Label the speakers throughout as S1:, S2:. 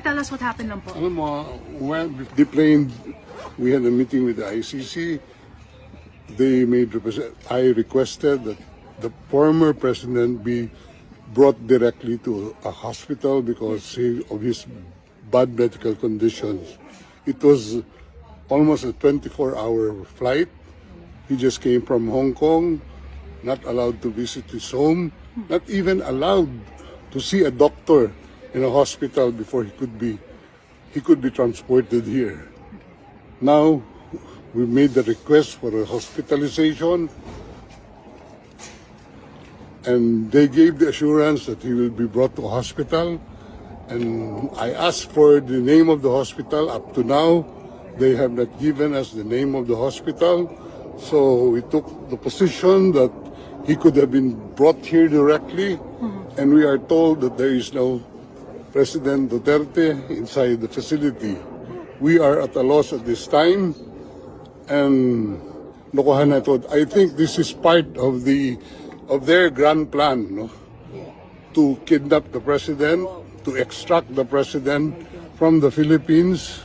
S1: tell us what happened lang po.
S2: Alam mo, when deplaned, we had a meeting with the ICC. I requested that the former president be brought directly to a hospital because of his bad medical conditions. It was almost a 24-hour flight. He just came from Hong Kong, not allowed to visit his home, not even allowed to see a doctor in a hospital before he could be transported here. Now, we made the request for a hospitalization, and they gave the assurance that he will be brought to a hospital. And I asked for the name of the hospital. Up to now, they have not given us the name of the hospital. So we took the position that he could have been brought here directly, and we are told that there is no President Duterte inside the facility. We are at a loss at this time, and I think this is part of their grand plan, no? To kidnap the president, to extract the president from the Philippines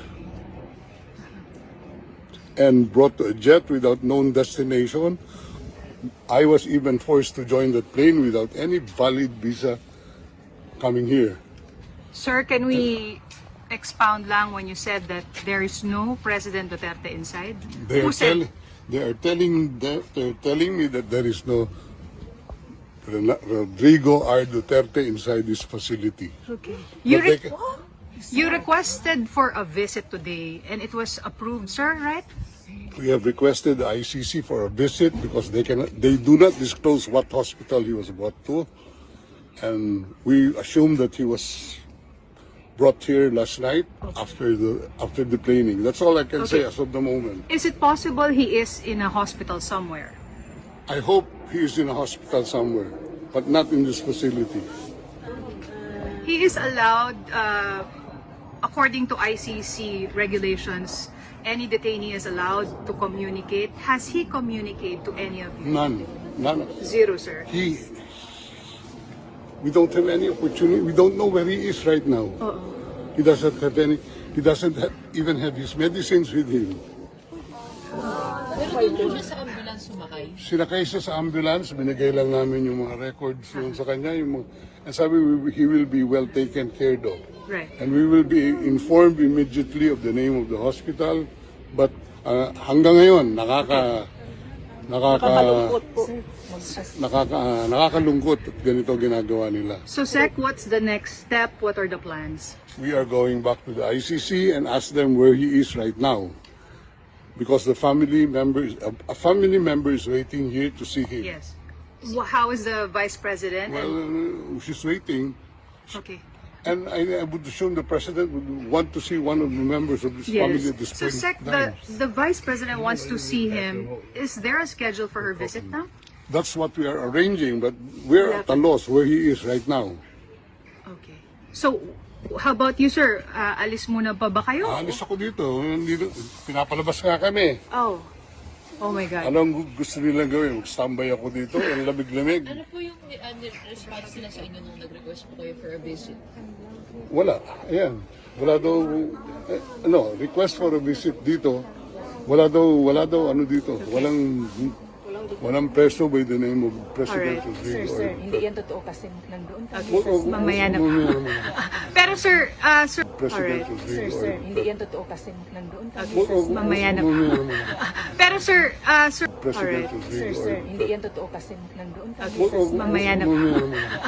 S2: and brought to a jet without known destination. I was even forced to join that plane without any valid visa coming here.
S1: Sir, can we expound lang when you said that there is no President Duterte inside?
S2: They are telling me that there is no Rodrigo R. Duterte inside this facility.
S1: Okay. You requested for a visit today and it was approved, sir, right?
S2: We have requested the ICC for a visit because they do not disclose what hospital he was brought to, and we assume that he was brought here last night after the planing. That's all I can say as of the moment.
S1: Is it possible he is in a hospital somewhere?
S2: I hope he is in a hospital somewhere, but not in this facility.
S1: He is allowed, according to ICC regulations, any detainee is allowed to communicate. Has he communicated to any of you?
S2: None.
S1: Zero, sir.
S2: We don't have any opportunity. We don't know where he is right now. He doesn't have any. He doesn't even have his medicines with him.
S3: Pero doon siya sa ambulance sumakay?
S2: Sinakay siya sa ambulance, binigay lang namin yung mga records sa kanya. And sabi, he will be well taken care of.
S1: Right.
S2: And we will be informed immediately of the name of the hospital. But hanggang ngayon, nakakalungkot at ganito ginagawa nila.
S1: So, Sec, what's the next step? What are the plans?
S2: We are going back to the ICC and ask them where he is right now. Because a family member is waiting here to see him.
S1: Yes. How is the Vice President?
S2: Well, she's waiting.
S1: Okay.
S2: And I would assume the President would want to see one of the members of this family at this
S1: So, Sec, the Vice President wants to see him. Is there a schedule for her visit now?
S2: That's what we are arranging, but we're at a loss where he is right now.
S1: Okay. So, how about you, sir? Alis muna pa ba kayo?
S2: Alis ako dito. Pinapalabas nga kami.
S1: Oh my God.
S2: Anong gusto nilang gawin? Mag-standby ako dito. Ang lamig-lamig.
S3: Ano po yung response nila sa inyo nung nag-request po kayo for a visit?
S2: Wala. Ayan. Wala daw, request for a visit dito. Wala daw ano dito. Walang preso by the name of President Rodrigo.
S4: Sir, hindi yan totoo kasi nandoon kami.
S1: Mamaya na. Pero sir,
S2: President Rodrigo.
S4: Sir, hindi yan totoo kasi nandoon kami.
S1: Mamaya na. Pero sir,
S2: President Rodrigo.
S4: Sir, hindi yan totoo kasi nandoon kami.
S1: mamaya na.